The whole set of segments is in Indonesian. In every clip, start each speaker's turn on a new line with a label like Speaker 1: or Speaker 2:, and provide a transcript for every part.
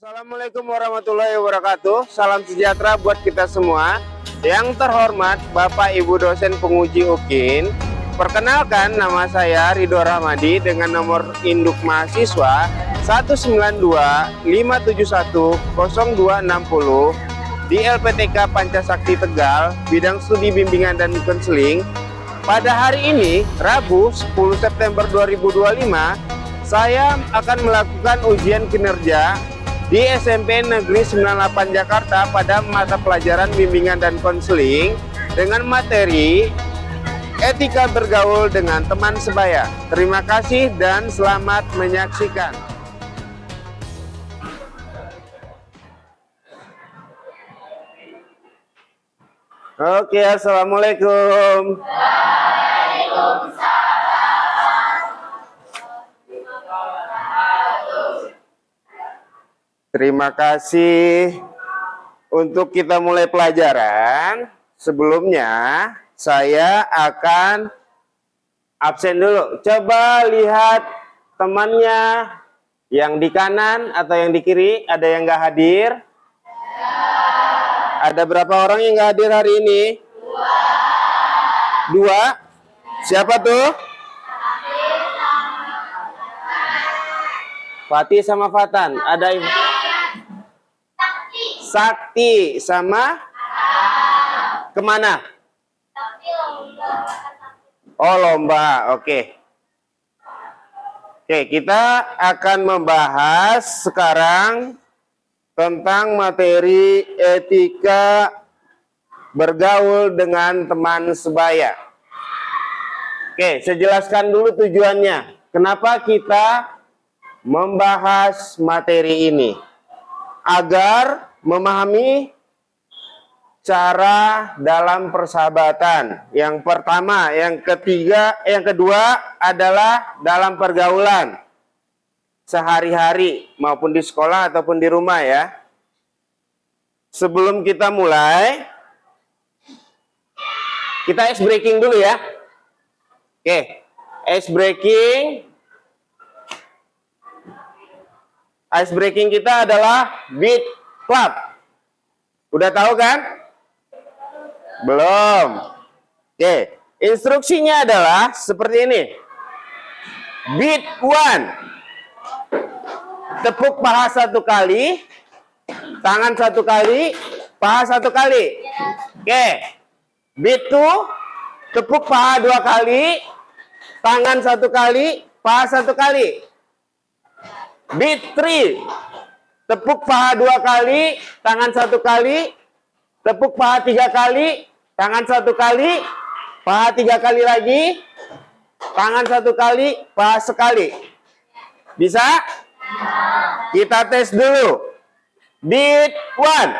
Speaker 1: Assalamualaikum warahmatullahi wabarakatuh. Salam sejahtera buat kita semua. Yang terhormat Bapak Ibu dosen penguji UKIN, perkenalkan nama saya Ridho Rahmadi dengan nomor induk mahasiswa 19257100260 di LPTK Pancasakti Tegal, bidang studi bimbingan dan konseling. Pada hari ini, Rabu 10 September 2025, saya akan melakukan ujian kinerja di SMP Negeri 98 Jakarta pada mata pelajaran bimbingan dan konseling dengan materi etika bergaul dengan teman sebaya. Terima kasih dan selamat menyaksikan. Oke, assalamualaikum. Terima kasih. Untuk kita mulai pelajaran, sebelumnya saya akan absen dulu. Coba lihat temannya yang di kanan atau yang di kiri, ada yang nggak hadir? Ada berapa orang yang nggak hadir hari ini? Dua. Siapa tuh? Fatih sama Fatan. Ada Sakti sama kemana? Oh, lomba. Oke. Oke, kita akan membahas sekarang tentang materi etika bergaul dengan teman sebaya. Oke, saya jelaskan dulu tujuannya. Kenapa kita membahas materi ini? Agar memahami cara dalam persahabatan. Yang pertama, yang kedua adalah dalam pergaulan sehari-hari maupun di sekolah ataupun di rumah ya. Sebelum kita mulai, kita ice breaking dulu ya. Oke, ice breaking. Ice breaking kita adalah beat club. Udah tahu kan? Belum. Oke, instruksinya adalah seperti ini. Beat 1. Tepuk paha 1 kali, tangan 1 kali, paha 1 kali. Oke. Beat 2. Tepuk paha 2 kali, tangan 1 kali, paha 1 kali. Beat 3. Tepuk paha 2 kali, tangan 1 kali, tepuk paha 3 kali, tangan 1 kali, paha 3 kali lagi, tangan 1 kali, paha sekali. Bisa? Kita tes dulu. Beat 1.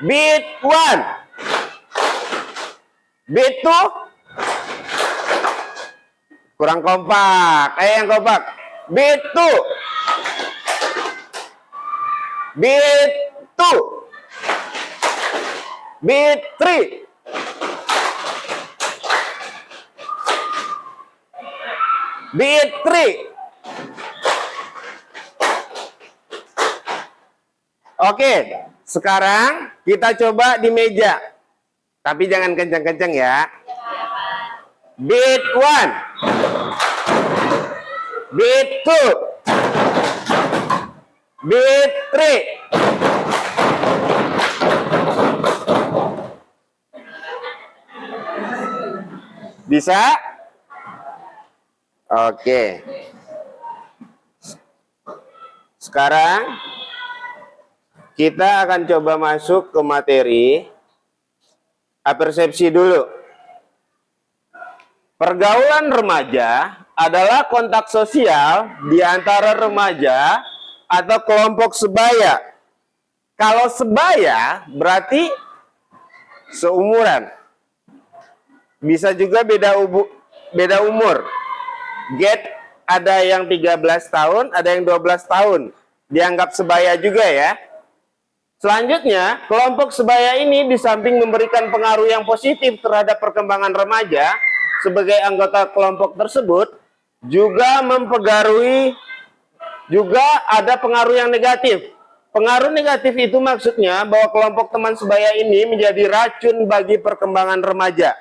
Speaker 1: Beat 1. Beat 2. Kurang kompak. Yang kompak. Beat 2. Beat 2. Beat 3. Beat 3. Oke, sekarang kita coba di meja. Tapi jangan kencang-kencang ya. Beat 1. Beat 2. Beat 3. Bisa? Oke. Sekarang kita akan coba masuk ke materi persepsi dulu. Pergaulan remaja adalah kontak sosial di antara remaja atau kelompok sebaya. Kalau sebaya berarti seumuran. Bisa juga beda umur. Get ada yang 13 tahun, ada yang 12 tahun. Dianggap sebaya juga ya. Selanjutnya, kelompok sebaya ini di samping memberikan pengaruh yang positif terhadap perkembangan remaja sebagai anggota kelompok tersebut, juga mempengaruhi Juga ada pengaruh yang negatif. Pengaruh negatif itu maksudnya bahwa kelompok teman sebaya ini menjadi racun bagi perkembangan remaja.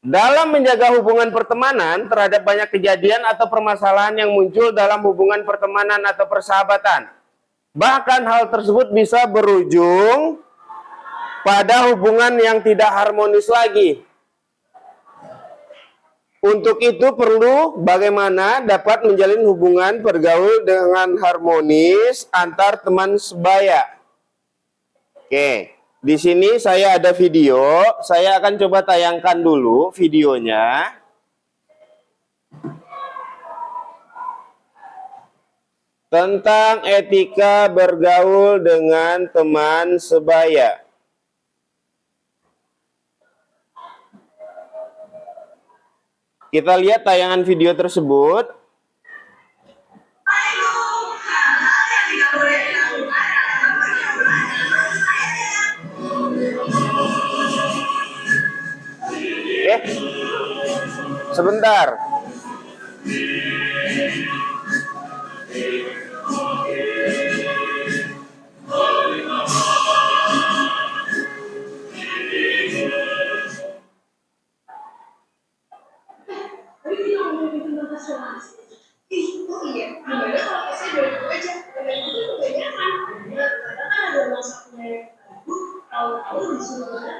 Speaker 1: Dalam menjaga hubungan pertemanan terhadap banyak kejadian atau permasalahan yang muncul dalam hubungan pertemanan atau persahabatan. Bahkan hal tersebut bisa berujung pada hubungan yang tidak harmonis lagi. Untuk itu perlu bagaimana dapat menjalin hubungan bergaul dengan harmonis antar teman sebaya. Oke, di sini saya ada video. Saya akan coba tayangkan dulu videonya. Tentang etika bergaul dengan teman sebaya. Kita lihat tayangan video tersebut. Oke, sebentar.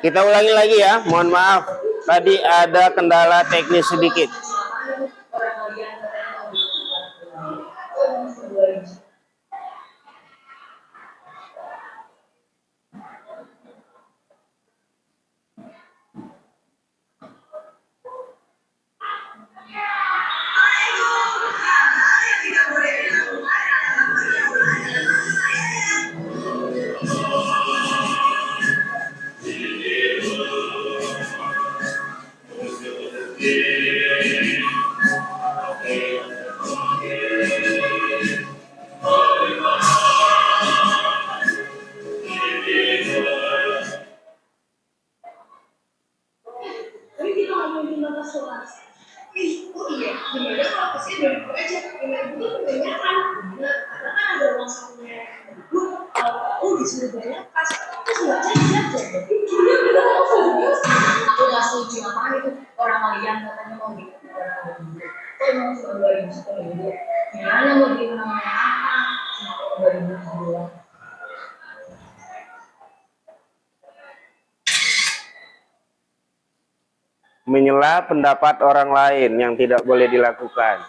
Speaker 1: Kita ulangi lagi ya, mohon maaf. Tadi ada kendala teknis sedikit.
Speaker 2: Aku nggak setuju, apaan itu orang kalian katanya mau bikin emang cuma 2010 gimana mau bikin namanya apa cuma 2010.
Speaker 1: Menyela pendapat orang lain yang tidak boleh dilakukan.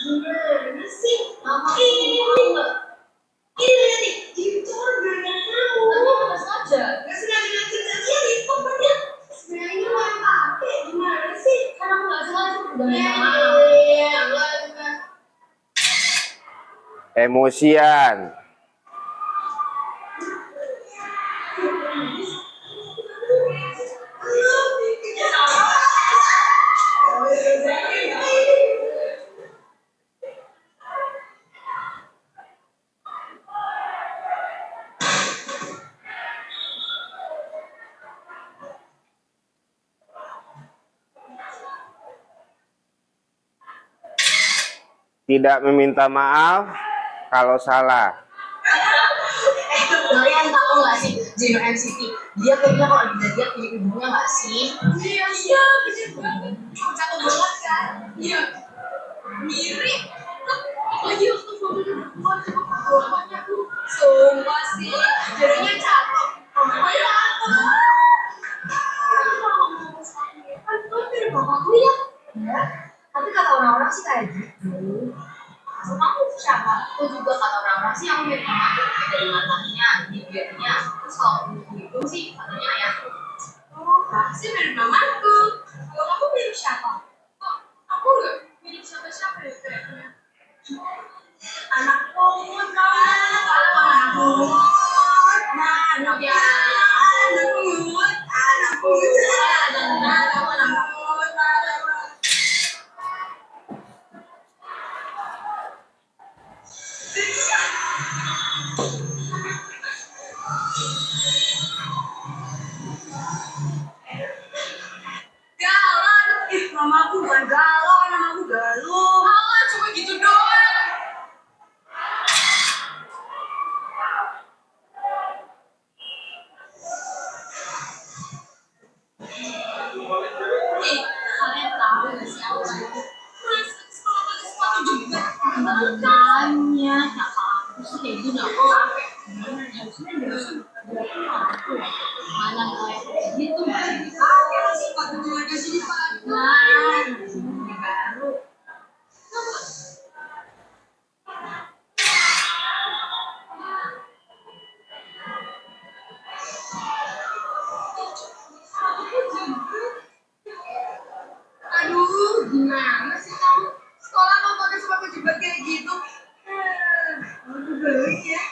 Speaker 2: Gimana sih? Ini nih, jujur banyak kamu. Tapi nggak sengaja. Nggak sengaja dia lipat dia. Sebenarnya ini mau pakai gimana sih? Karena aku nggak sengaja.
Speaker 1: Emosian. Tidak meminta maaf kalau salah.
Speaker 2: Kalian tahu nggak sih Gino NCT? Dia kayaknya kalau dilihat punya ibunya nggak sih? Iya, kecil banget. Cakep banget kan? Iya. Mirip. Lagi waktu foto mamanya tuh, sumpah sih. Jadinya cakep. Mamanya apa? Aku kalau ngomong sama dia kan tuh mirip bapakku ya. Ya. Tapi kata orang-orang sih kayak gitu. Sama aku siapa? Aku juga kata orang-orang sih aku mirip mama aku dari matanya, bibirnya. Terus kalau hidung sih katanya ayahku. Oh, pasti mirip mamaku. Kalau kamu mirip siapa? Kok aku nggak mirip siapa-siapa ya kayaknya. Anak pungut kamu, kalau anak pungut, anak ya, anak pungut, anak pungut, anak pungut. Galau, mamaku bukan galau, namaku Galuh. Galau cuma gitu doang. Makanya kak kampus tuh kayak gini aku capek. Gimana ya? Harusnya dia aku malah kayak gitu masih dipakai masih pakai mereka sih dipakai. Nah, baru. Aduh, gimana sih kamu? Sekolah kamu pakai sepatu jepit kayak gitu? Aduh, beli ya.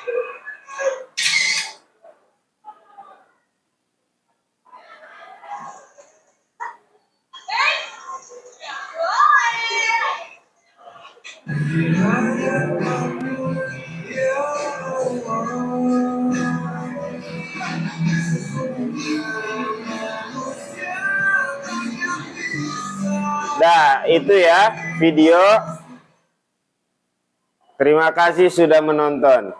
Speaker 1: Nah, itu ya video. Terima kasih sudah menonton.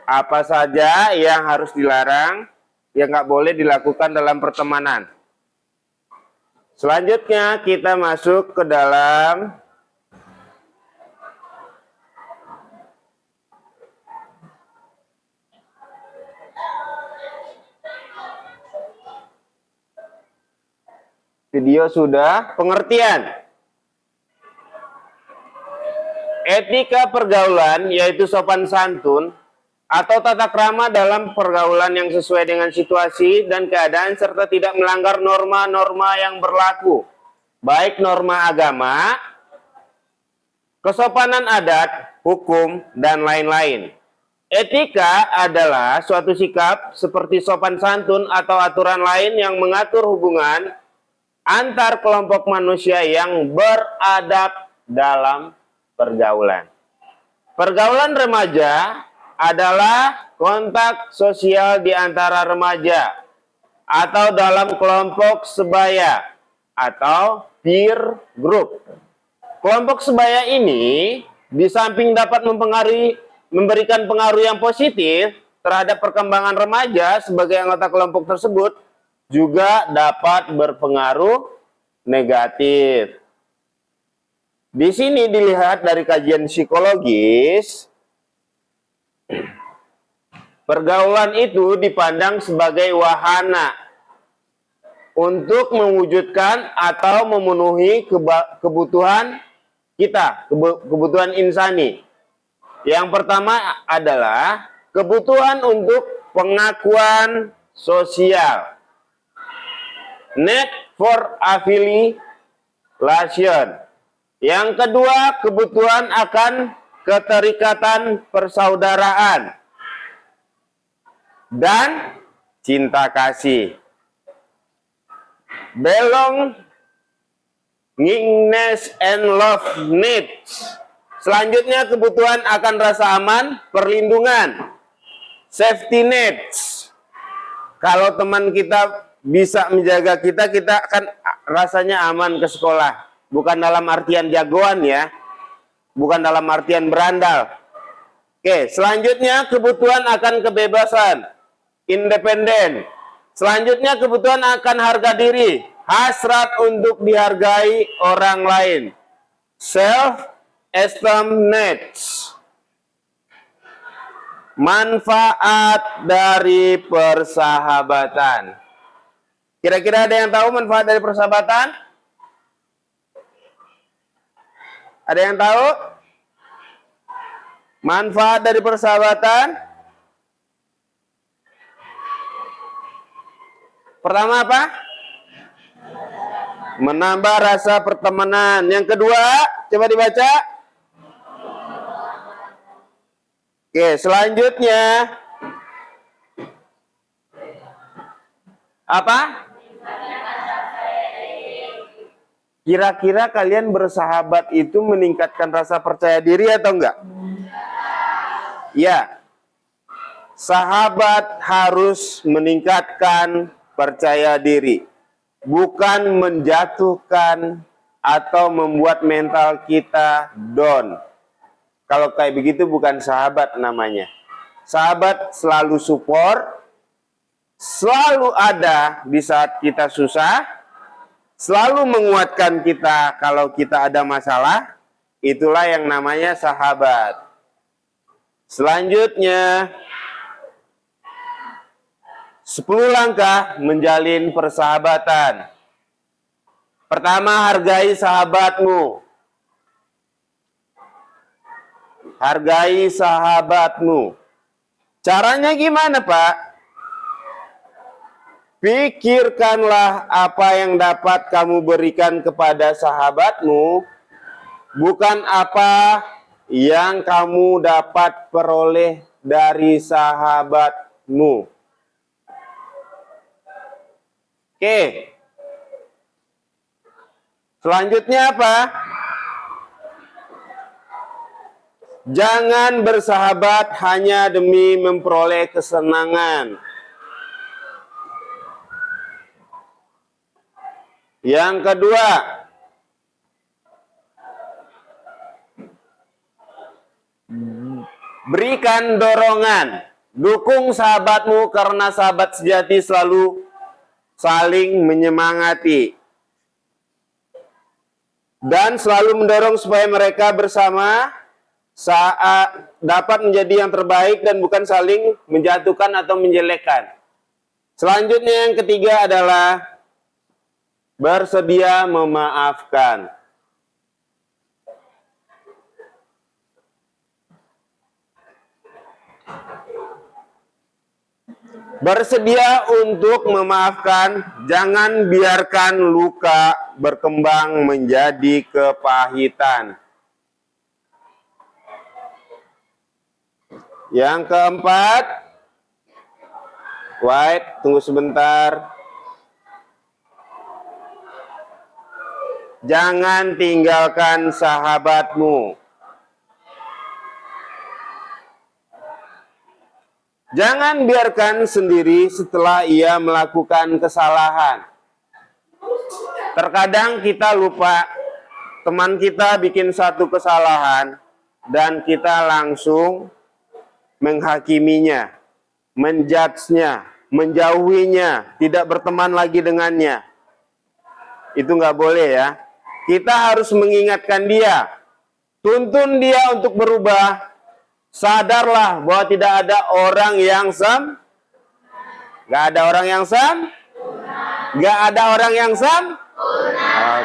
Speaker 1: Apa saja yang harus dilarang, yang nggak boleh dilakukan dalam pertemanan. Selanjutnya kita masuk ke dalam video sudah pengertian. Etika pergaulan yaitu sopan santun atau tata krama dalam pergaulan yang sesuai dengan situasi dan keadaan serta tidak melanggar norma-norma yang berlaku, baik norma agama, kesopanan adat, hukum, dan lain-lain. Etika adalah suatu sikap seperti sopan santun atau aturan lain yang mengatur hubungan antar kelompok manusia yang beradab dalam pergaulan. Pergaulan remaja adalah kontak sosial di antara remaja atau dalam kelompok sebaya atau peer group. Kelompok sebaya ini di samping dapat memberikan pengaruh yang positif terhadap perkembangan remaja sebagai anggota kelompok tersebut, juga dapat berpengaruh negatif. Di sini dilihat dari kajian psikologis, pergaulan itu dipandang sebagai wahana untuk mewujudkan atau memenuhi kebutuhan kita, kebutuhan insani. Yang pertama adalah kebutuhan untuk pengakuan sosial. Need for affiliation. Yang kedua, kebutuhan akan keterikatan persaudaraan dan cinta kasih. Belongingness and love needs. Selanjutnya, kebutuhan akan rasa aman, perlindungan, safety nets. Kalau teman kita bisa menjaga kita, kita akan rasanya aman ke sekolah. Bukan dalam artian jagoan ya. Bukan dalam artian berandal. Oke, selanjutnya kebutuhan akan kebebasan, independen. Selanjutnya kebutuhan akan harga diri, hasrat untuk dihargai orang lain. Self-esteem needs. Manfaat dari persahabatan. Kira-kira ada yang tahu manfaat dari persahabatan? Ada yang tahu? Manfaat dari persahabatan? Pertama apa? Menambah rasa pertemanan. Yang kedua, coba dibaca. Oke, selanjutnya apa? Kira-kira kalian bersahabat itu meningkatkan rasa percaya diri atau enggak? Ya. Sahabat harus meningkatkan percaya diri, bukan menjatuhkan atau membuat mental kita down. Kalau kayak begitu bukan sahabat namanya. Sahabat selalu support, selalu ada di saat kita susah, selalu menguatkan kita kalau kita ada masalah, Itulah yang namanya sahabat. Selanjutnya, 10 langkah menjalin persahabatan. Pertama, hargai sahabatmu. Hargai sahabatmu. Caranya gimana, Pak? Pikirkanlah apa yang dapat kamu berikan kepada sahabatmu, bukan apa yang kamu dapat peroleh dari sahabatmu. Oke. Selanjutnya apa? Jangan bersahabat hanya demi memperoleh kesenangan. Yang kedua, berikan dorongan. Dukung sahabatmu karena sahabat sejati selalu saling menyemangati. Dan selalu mendorong supaya mereka bersama saat dapat menjadi yang terbaik dan bukan saling menjatuhkan atau menjelekkan. Selanjutnya yang ketiga adalah bersedia memaafkan. Bersedia untuk memaafkan, jangan biarkan luka berkembang menjadi kepahitan. Yang keempat, tunggu sebentar. Jangan tinggalkan sahabatmu. Jangan biarkan sendiri setelah ia melakukan kesalahan. Terkadang kita lupa, teman kita bikin satu kesalahan, dan kita langsung menghakiminya, menjudge-nya, menjauhinya, tidak berteman lagi dengannya. Itu nggak boleh ya. Kita harus mengingatkan dia, tuntun dia untuk berubah. Sadarlah bahwa tidak ada orang yang nggak ada orang yang nggak ada orang yang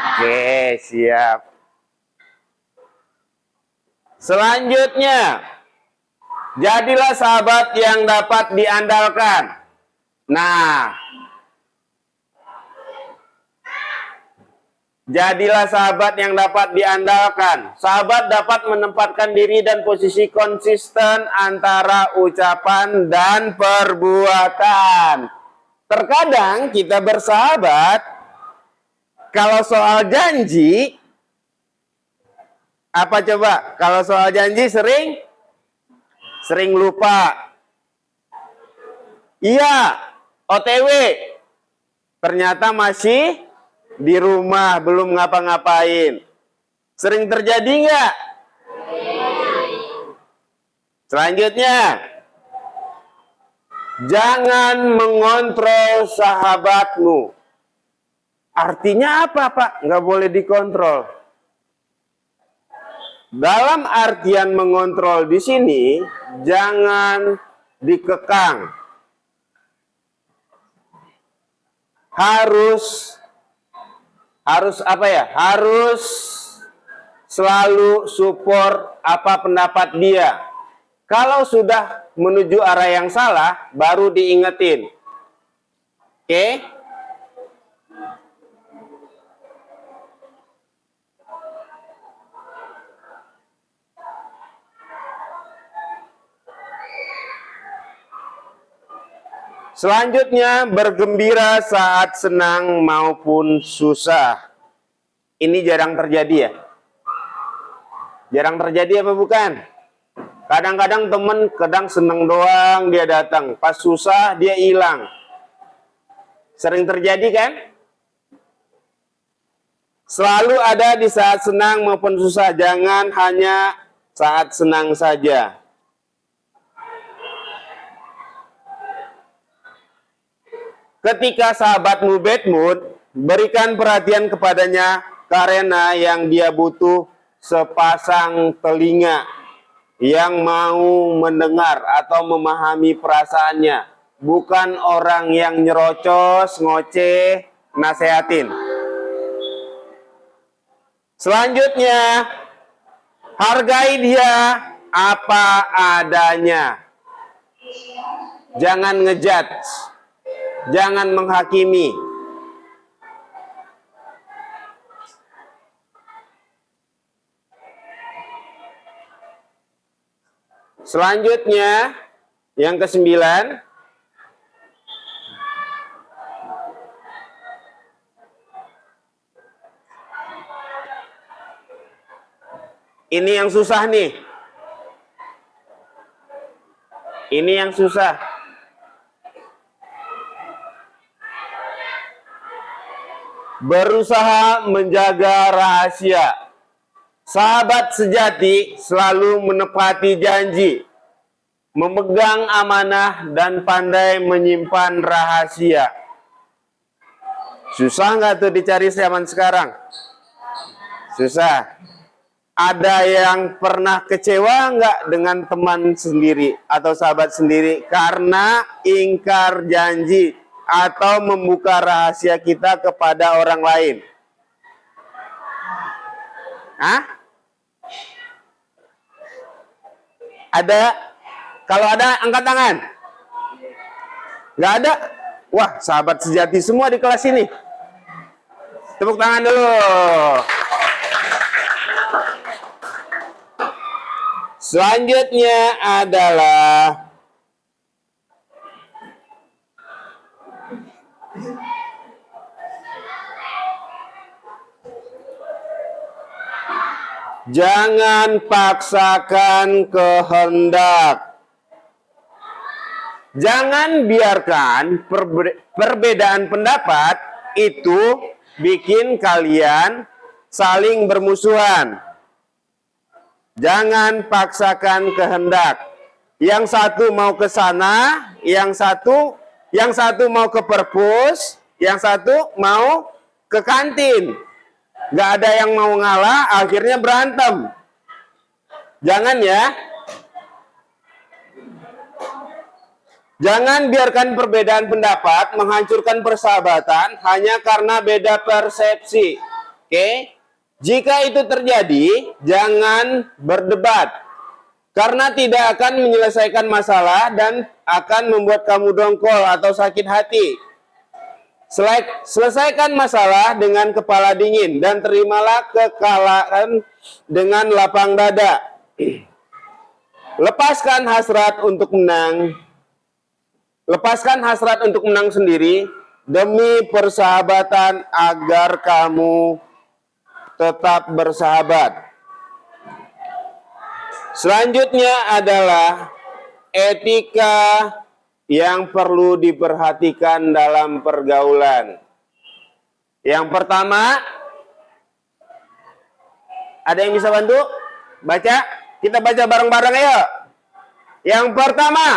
Speaker 1: Oke, siap. Selanjutnya, jadilah sahabat yang dapat diandalkan. Nah, jadilah sahabat yang dapat diandalkan. Sahabat dapat menempatkan diri dan posisi konsisten antara ucapan dan perbuatan. Terkadang kita bersahabat, kalau soal janji, apa coba? Kalau soal janji sering lupa. Iya, OTW. Ternyata masih di rumah, belum ngapa-ngapain. Sering terjadi nggak? Selanjutnya, jangan mengontrol sahabatmu. Artinya apa, Pak? Nggak boleh dikontrol. Dalam artian mengontrol di sini, jangan dikekang. Harus apa ya? Harus selalu support apa pendapat dia. Kalau sudah menuju arah yang salah, baru diingetin. Oke? Selanjutnya, bergembira saat senang maupun susah. Ini jarang terjadi ya? Jarang terjadi apa bukan? Kadang-kadang temen, kadang senang doang dia datang. Pas susah, dia hilang. Sering terjadi kan? Selalu ada di saat senang maupun susah. Jangan hanya saat senang saja. Ketika sahabatmu bad mood, berikan perhatian kepadanya karena yang dia butuh sepasang telinga yang mau mendengar atau memahami perasaannya, bukan orang yang nyerocos, ngoceh, nasehatin. Selanjutnya, hargai dia apa adanya. Jangan ngejudge, jangan menghakimi. Selanjutnya, yang ke-9, ini yang susah nih. Ini yang susah. Berusaha menjaga rahasia. Sahabat sejati selalu menepati janji, memegang amanah dan pandai menyimpan rahasia. Susah nggak tuh dicari zaman sekarang? Susah. Ada yang pernah kecewa nggak dengan teman sendiri atau sahabat sendiri karena ingkar janji atau membuka rahasia kita kepada orang lain? Hah? Ada? Kalau ada, angkat tangan. Nggak ada? Wah, sahabat sejati semua di kelas ini. Tepuk tangan dulu. Selanjutnya adalah jangan paksakan kehendak. Jangan biarkan perbedaan pendapat itu bikin kalian saling bermusuhan. Jangan paksakan kehendak. Yang satu mau ke sana, yang satu mau ke perpus, yang satu mau ke kantin. Nggak ada yang mau ngalah, akhirnya berantem. Jangan ya. Jangan biarkan perbedaan pendapat menghancurkan persahabatan hanya karena beda persepsi. Oke? Jika itu terjadi, jangan berdebat. Karena tidak akan menyelesaikan masalah dan akan membuat kamu dongkol atau sakit hati. Selesaikan masalah dengan kepala dingin dan terimalah kekalahan dengan lapang dada. Lepaskan hasrat untuk menang. Lepaskan hasrat untuk menang sendiri demi persahabatan agar kamu tetap bersahabat. Selanjutnya adalah etika yang perlu diperhatikan dalam pergaulan. Yang pertama, ada yang bisa bantu? Baca? Kita baca bareng-bareng ayo. Yang pertama,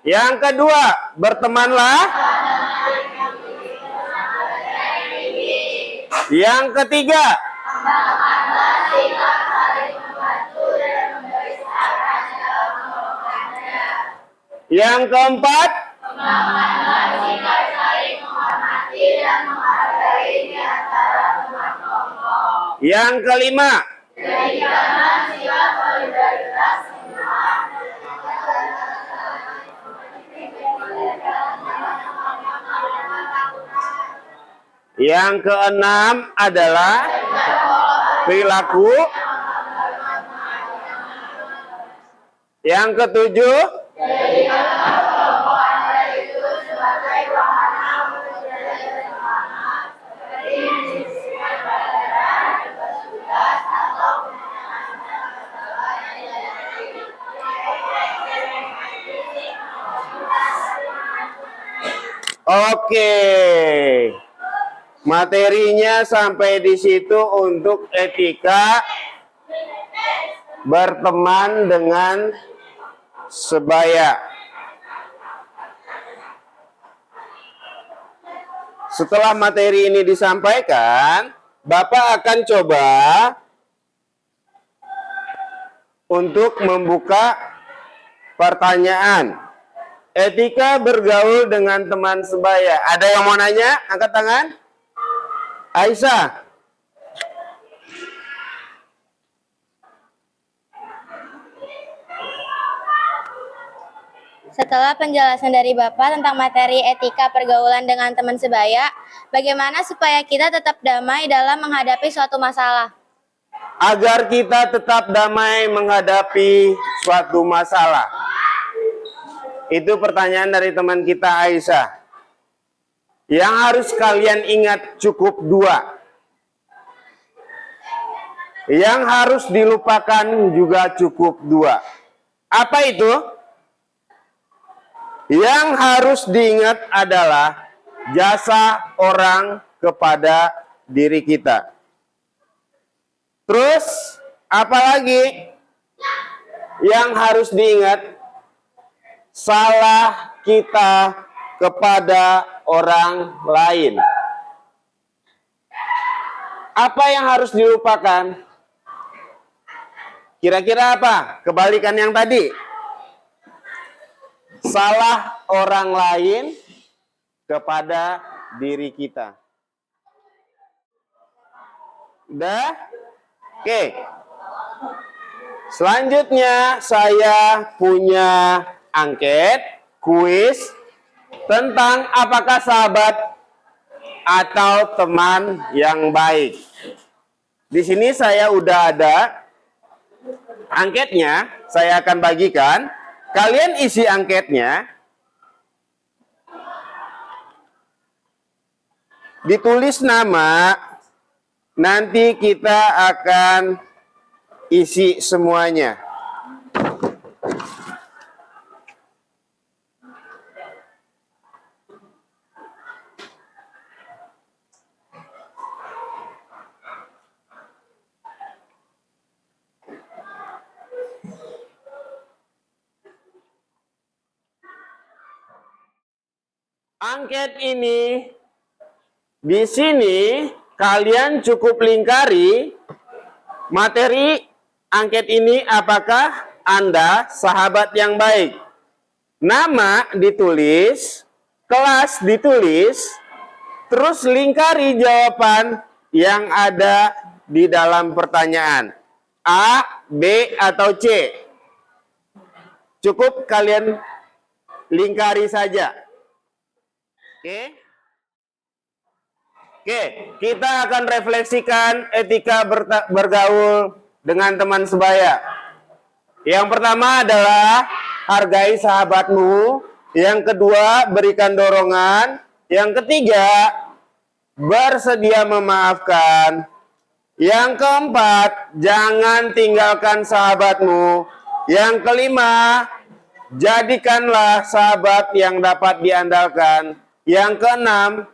Speaker 1: yang kedua, bertemanlah. Yang ketiga, yang keempat, yang kelima, yang keenam adalah perilaku. Yang ketujuh, oke. Materinya sampai di situ untuk etika berteman dengan sebaya. setelah materi ini disampaikan, Bapak akan coba untuk membuka pertanyaan. Etika bergaul dengan teman sebaya. Ada yang mau nanya? Angkat tangan. Aisyah.
Speaker 3: Setelah penjelasan dari Bapak tentang materi etika pergaulan dengan teman sebaya, bagaimana supaya kita tetap damai dalam menghadapi suatu masalah?
Speaker 1: Agar kita tetap damai menghadapi suatu masalah. Itu pertanyaan dari teman kita Aisyah. Yang harus kalian ingat cukup dua. Yang harus dilupakan juga cukup dua. Apa itu? Yang harus diingat adalah jasa orang kepada diri kita. Terus, apalagi yang harus diingat? Salah kita kepada orang lain. Apa yang harus dilupakan? Kira-kira apa? Kebalikan yang tadi. Salah orang lain kepada diri kita. Udah? Oke. Selanjutnya saya punya angket, kuis tentang apakah sahabat atau teman yang baik. Di sini saya udah ada angketnya, saya akan bagikan. Kalian isi angketnya, ditulis nama, nanti kita akan isi semuanya. Angket ini, di sini kalian cukup lingkari materi angket ini, apakah Anda sahabat yang baik. Nama ditulis, kelas ditulis, terus lingkari jawaban yang ada di dalam pertanyaan. A, B, atau C. Cukup kalian lingkari saja. Oke, kita akan refleksikan etika bergaul dengan teman sebaya. Yang pertama adalah hargai sahabatmu. Yang kedua, berikan dorongan. Yang ketiga, bersedia memaafkan. Yang keempat, jangan tinggalkan sahabatmu. Yang kelima, jadikanlah sahabat yang dapat diandalkan. Yang keenam,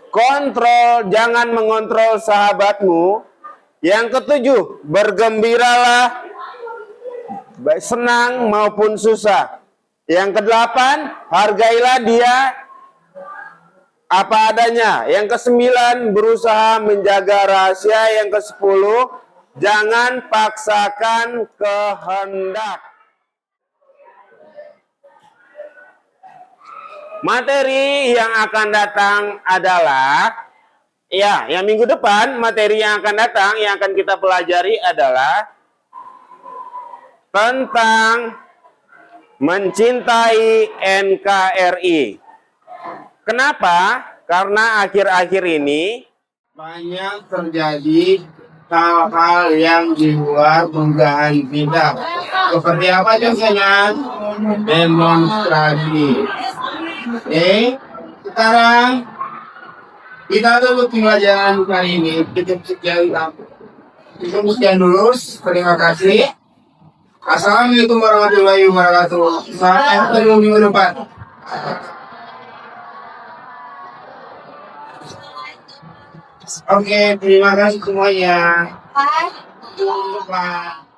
Speaker 1: kontrol, jangan mengontrol sahabatmu. Yang ketujuh, bergembiralah, baik senang maupun susah. Yang kedelapan, hargailah dia apa adanya. Yang kesembilan, berusaha menjaga rahasia. Yang kesepuluh, jangan paksakan kehendak. Materi yang akan datang adalah, yang minggu depan materi yang akan datang, yang akan kita pelajari adalah tentang mencintai NKRI. Kenapa? Karena akhir-akhir ini
Speaker 4: banyak terjadi hal-hal yang di luar dugaan kita. Seperti apa contohnya? Demonstrasi. Sekarang kita tutup pembelajaran kali ini. Kita sekian dulu. Terima kasih. Assalamualaikum warahmatullahi wabarakatuh. Sampai ketemu minggu depan. Oke, terima kasih semuanya. Bye.